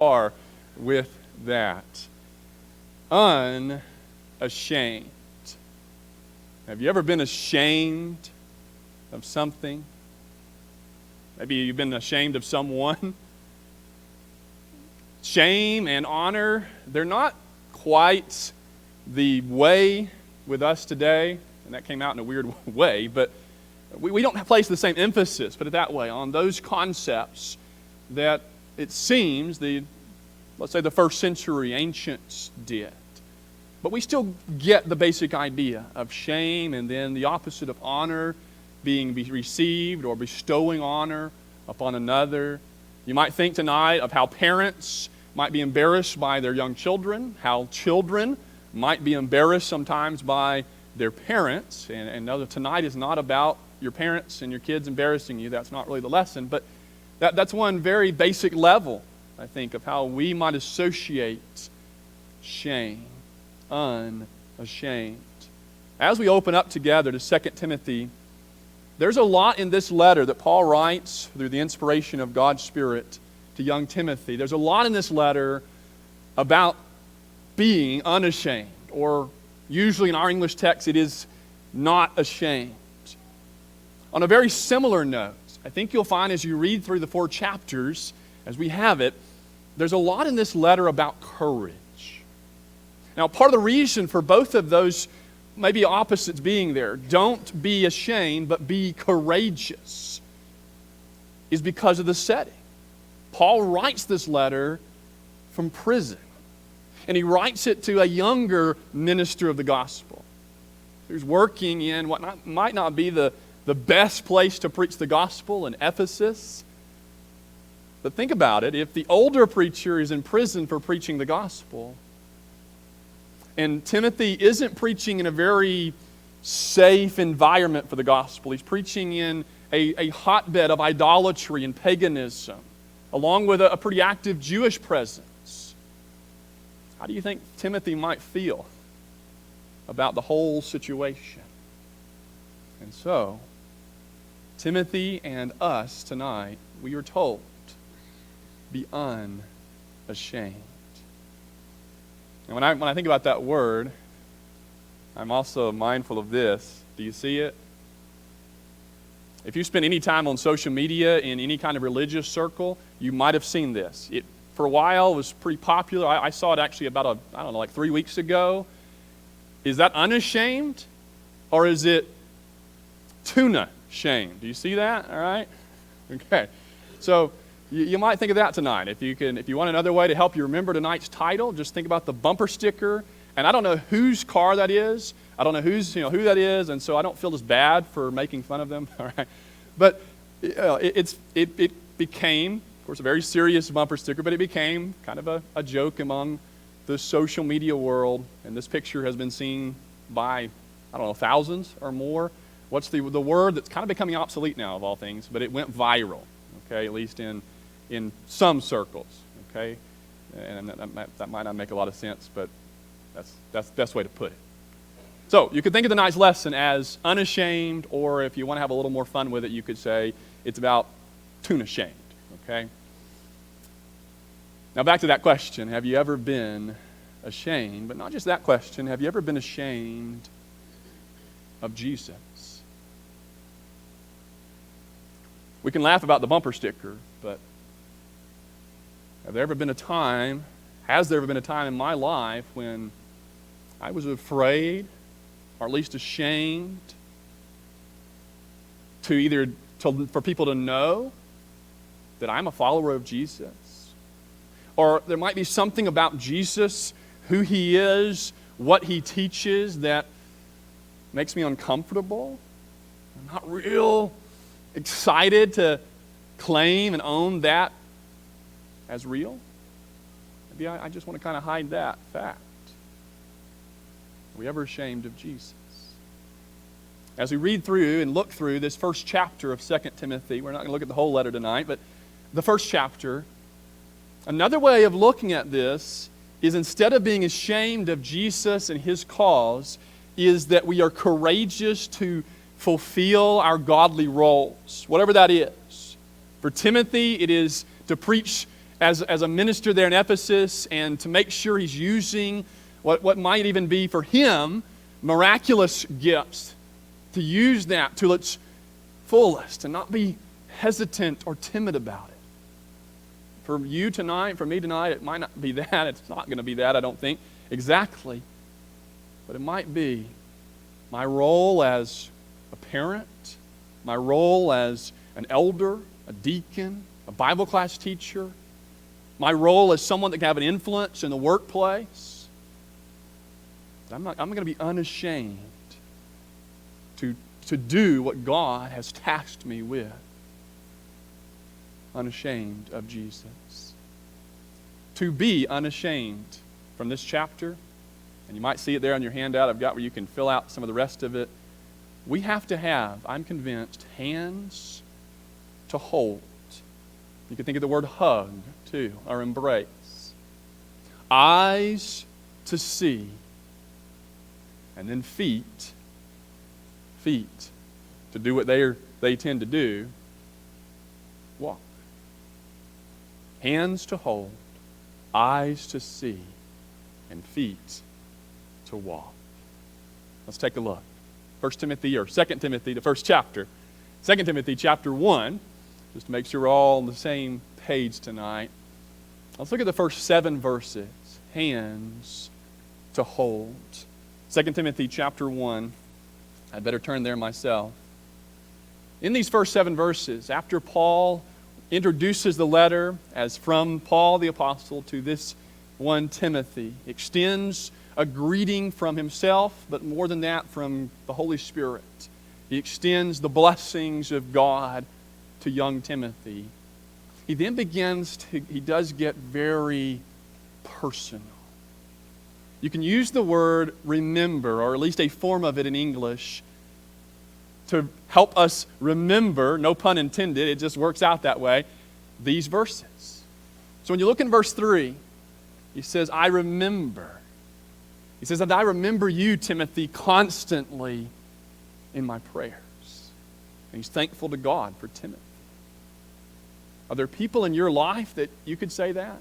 are with that. Unashamed. Have you ever been ashamed of something? Maybe you've been ashamed of someone. Shame and honor, they're not quite the way with us today, and that came out in a weird way, but we don't place the same emphasis, put it that way, on those concepts that it seems let's say the first century ancients did. But we still get the basic idea of shame and then the opposite of honor, being received or bestowing honor upon another. You might think tonight of how parents might be embarrassed by their young children, how children might be embarrassed sometimes by their parents. And know that tonight is not about your parents and your kids embarrassing you. That's not really the lesson. But that's one very basic level, I think, of how we might associate shame. Unashamed. As we open up together to 2 Timothy, there's a lot in this letter that Paul writes through the inspiration of God's Spirit to young Timothy. There's a lot in this letter about being unashamed, or usually in our English text it is not ashamed. On a very similar note, I think you'll find as you read through the 4 chapters, as we have it, there's a lot in this letter about courage. Now, part of the reason for both of those maybe opposites being there, don't be ashamed, but be courageous, is because of the setting. Paul writes this letter from prison, and he writes it to a younger minister of the gospel who's working in what might not be the best place to preach the gospel in Ephesus. But think about it, if the older preacher is in prison for preaching the gospel, and Timothy isn't preaching in a very safe environment for the gospel. He's preaching in a hotbed of idolatry and paganism, along with a pretty active Jewish presence. How do you think Timothy might feel about the whole situation? And so, Timothy and us tonight, we are told, be unashamed. And when I think about that word, I'm also mindful of this. Do you see it? If you spend any time on social media in any kind of religious circle, you might have seen this. It, for a while, was pretty popular. I saw it actually about, like 3 weeks ago. Is that unashamed? Or is it tuna shamed? Do you see that? All right? Okay. So, you might think of that tonight. If you want another way to help you remember tonight's title, just think about the bumper sticker. And I don't know whose car that is. I don't know who that is, and so I don't feel as bad for making fun of them. All right, but it became, of course, a very serious bumper sticker, but it became kind of a joke among the social media world. And this picture has been seen by, thousands or more. What's the word that's kind of becoming obsolete now of all things? But it went viral. Okay, at least in some circles, okay? And that might not make a lot of sense, but that's the best way to put it. So you could think of tonight's lesson as unashamed, or if you want to have a little more fun with it, you could say it's about tuna shamed, okay? Now back to that question, have you ever been ashamed? But not just that question, have you ever been ashamed of Jesus? We can laugh about the bumper sticker, but has there ever been a time in my life when I was afraid, or at least ashamed, for people to know that I'm a follower of Jesus? Or there might be something about Jesus, who he is, what he teaches, that makes me uncomfortable. I'm not real excited to claim and own that as real. Maybe I just want to kind of hide that fact. Are we ever ashamed of Jesus? As we read through and look through this first chapter of 2 Timothy, we're not going to look at the whole letter tonight, but the first chapter, another way of looking at this is, instead of being ashamed of Jesus and his cause, is that we are courageous to fulfill our godly roles, whatever that is. For Timothy, it is to preach as a minister there in Ephesus, and to make sure he's using what might even be for him miraculous gifts, to use that to its fullest and not be hesitant or timid about it. For you tonight, for me tonight, it might not be that. It's not going to be that, I don't think, exactly. But it might be my role as a parent, my role as an elder, a deacon, a Bible class teacher, my role as someone that can have an influence in the workplace. I'm going to be unashamed to do what God has tasked me with. Unashamed of Jesus. To be unashamed from this chapter, and you might see it there on your handout. I've got where you can fill out some of the rest of it. We have to have, I'm convinced, hands to hold. You can think of the word hug, too, or embrace. Eyes to see. And then feet to do what they tend to do. Walk. Hands to hold, eyes to see, and feet to walk. Let's take a look. 1 Timothy or 2 Timothy, the first chapter. 2 Timothy chapter 1, just to make sure we're all on the same page tonight. Let's look at the first 7 verses. Hands to hold. 2 Timothy chapter 1. I'd better turn there myself. In these first 7 verses, after Paul introduces the letter as from Paul the apostle to this one Timothy, extends a greeting from himself, but more than that, from the Holy Spirit. He extends the blessings of God to young Timothy. He then he does get very personal. You can use the word remember, or at least a form of it in English, to help us remember, no pun intended, it just works out that way, these verses. So when you look in verse 3, he says, I remember. He says, and I remember you, Timothy, constantly in my prayers. And he's thankful to God for Timothy. Are there people in your life that you could say that?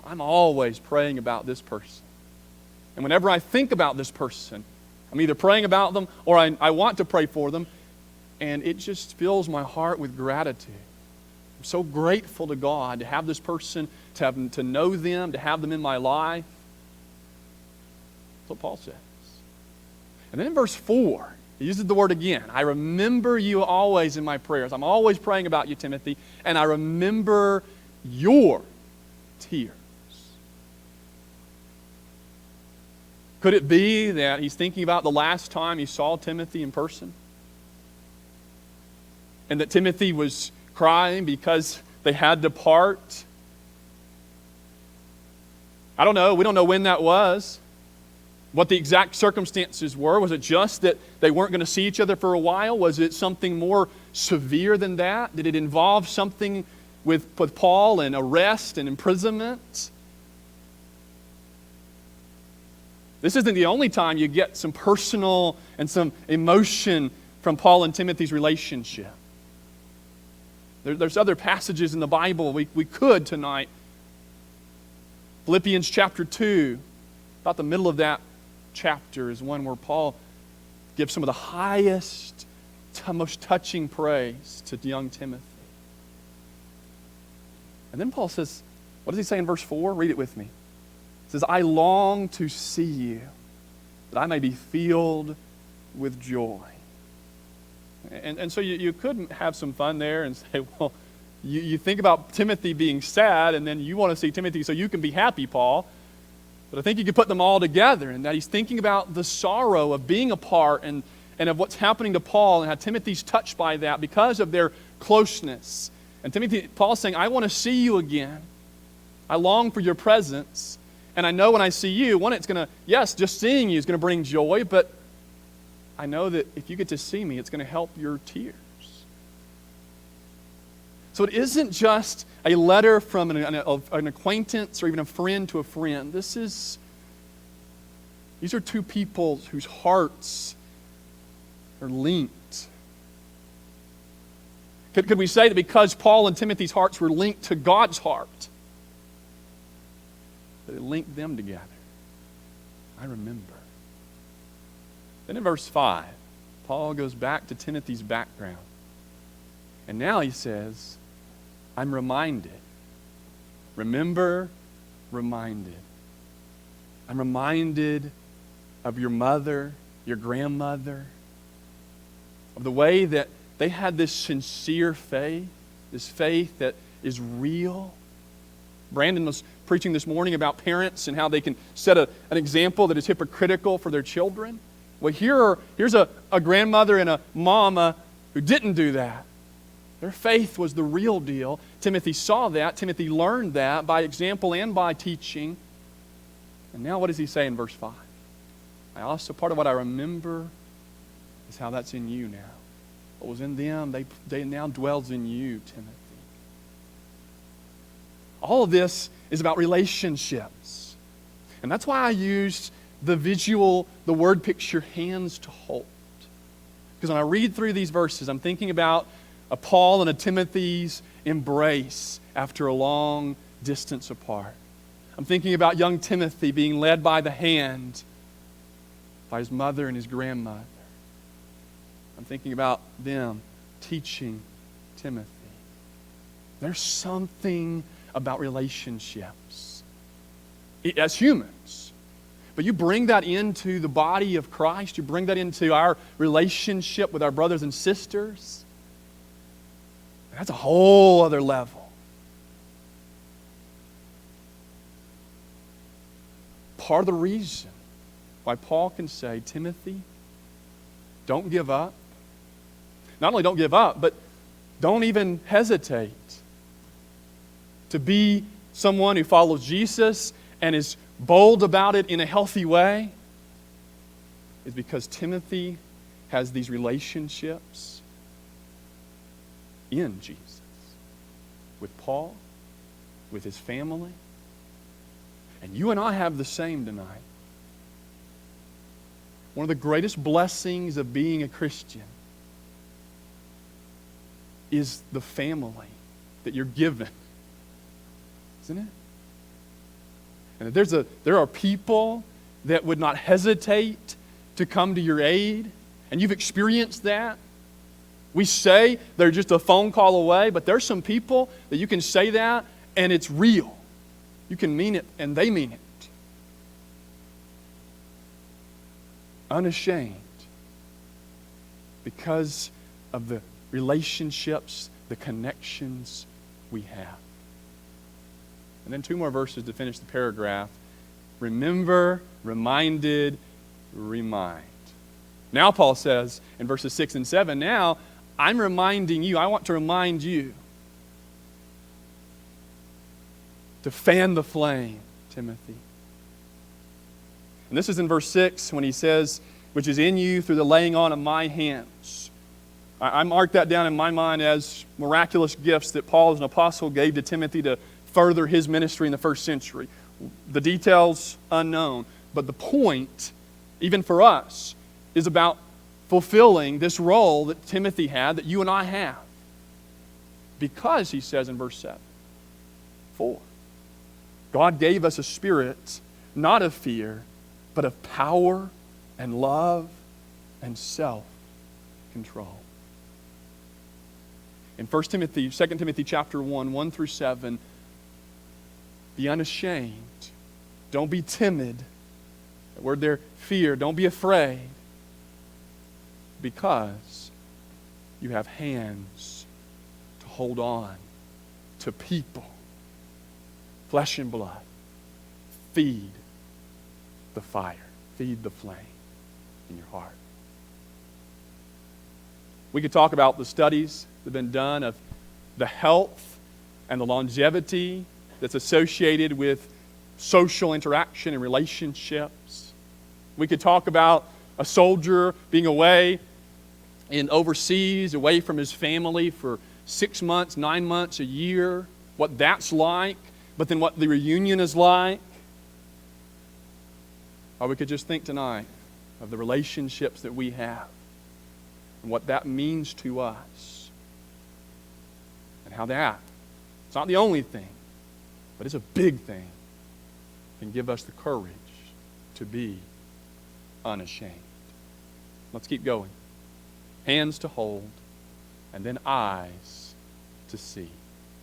I'm always praying about this person. And whenever I think about this person, I'm either praying about them or I want to pray for them, and it just fills my heart with gratitude. I'm so grateful to God to have this person, to know them, to have them in my life. That's what Paul says. And then in verse 4, he uses the word again. I remember you always in my prayers. I'm always praying about you, Timothy, and I remember your tears. Could it be that he's thinking about the last time he saw Timothy in person? And that Timothy was crying because they had to part? I don't know. We don't know when that was. What the exact circumstances were. Was it just that they weren't going to see each other for a while? Was it something more severe than that? Did it involve something with Paul and arrest and imprisonment? This isn't the only time you get some personal and some emotion from Paul and Timothy's relationship. There's other passages in the Bible we could tonight. Philippians chapter 2, about the middle of that chapter, is one where Paul gives some of the highest, most touching praise to young Timothy. And then Paul says, what does he say in verse 4? Read it with me. He says, I long to see you, that I may be filled with joy. And so you could have some fun there and say, well, you think about Timothy being sad, and then you want to see Timothy so you can be happy, Paul. But I think you could put them all together, and that he's thinking about the sorrow of being apart and of what's happening to Paul, and how Timothy's touched by that because of their closeness. And Paul's saying, I want to see you again. I long for your presence. And I know when I see you, just seeing you is going to bring joy, but I know that if you get to see me, it's going to help your tears. So it isn't just a letter from an acquaintance or even a friend to a friend. These are two people whose hearts are linked. Could we say that because Paul and Timothy's hearts were linked to God's heart, that it linked them together? I remember. Then in verse 5, Paul goes back to Timothy's background. And now he says, I'm reminded. Remember, reminded. I'm reminded of your mother, your grandmother, of the way that they had this sincere faith, this faith that is real. Brandon was preaching this morning about parents and how they can set an example that is hypocritical for their children. Well, here's a grandmother and a mama who didn't do that. Their faith was the real deal. Timothy saw that. Timothy learned that by example and by teaching. And now what does he say in verse 5? Part of what I remember is how that's in you now. What was in them, they now dwells in you, Timothy. All of this is about relationships. And that's why I used the word picture, hands to hold. Because when I read through these verses, I'm thinking about a Paul and a Timothy's embrace after a long distance apart. I'm thinking about young Timothy being led by the hand by his mother and his grandmother. I'm thinking about them teaching Timothy. There's something about relationships as humans. But you bring that into the body of Christ, you bring that into our relationship with our brothers and sisters, that's a whole other level. Part of the reason why Paul can say, Timothy, don't give up. Not only don't give up, but don't even hesitate to be someone who follows Jesus and is bold about it in a healthy way, is because Timothy has these relationships in Jesus. With Paul, with his family. And you and I have the same tonight. One of the greatest blessings of being a Christian is the family that you're given. Isn't it? And there are people that would not hesitate to come to your aid, and you've experienced that. We say they're just a phone call away, but there's some people that you can say that, and it's real. You can mean it, and they mean it. Unashamed. Because of the relationships, the connections we have. And then 2 more verses to finish the paragraph. Remember, reminded, remind. Now Paul says in verses 6 and 7, now I'm reminding you, I want to remind you to fan the flame, Timothy. And this is in verse 6 when he says, which is in you through the laying on of my hands. I marked that down in my mind as miraculous gifts that Paul as an apostle gave to Timothy to further his ministry in the first century. The details unknown, but the point, even for us, is about fulfilling this role that Timothy had, that you and I have. Because, he says in verse 7, for God gave us a spirit, not of fear, but of power and love and self-control. In 2 Timothy chapter 1 through 7, be unashamed. Don't be timid. The word there, fear. Don't be afraid. Because you have hands to hold on to people. Flesh and blood. Feed the fire. Feed the flame in your heart. We could talk about the studies that have been done of the health and the longevity that's associated with social interaction and relationships. We could talk about a soldier being away overseas, away from his family for 6 months, 9 months, a year, what that's like, but then what the reunion is like. Or we could just think tonight of the relationships that we have and what that means to us. and how that, it's not the only thing, but it's a big thing, can give us the courage to be unashamed. Let's keep going. Hands to hold, and then eyes to see.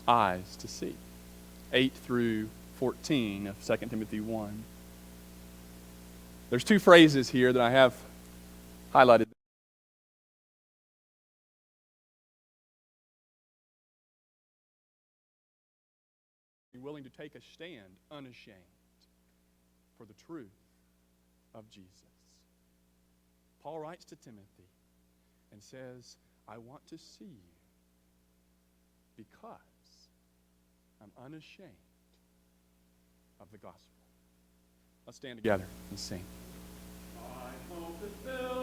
Eyes to see. 8 through 14 of 2 Timothy 1. There's two phrases here that I have highlighted. Be willing to take a stand unashamed for the truth of Jesus. Paul writes to Timothy and says, I want to see you because I'm unashamed of the gospel. Let's stand together and sing. I hope it fills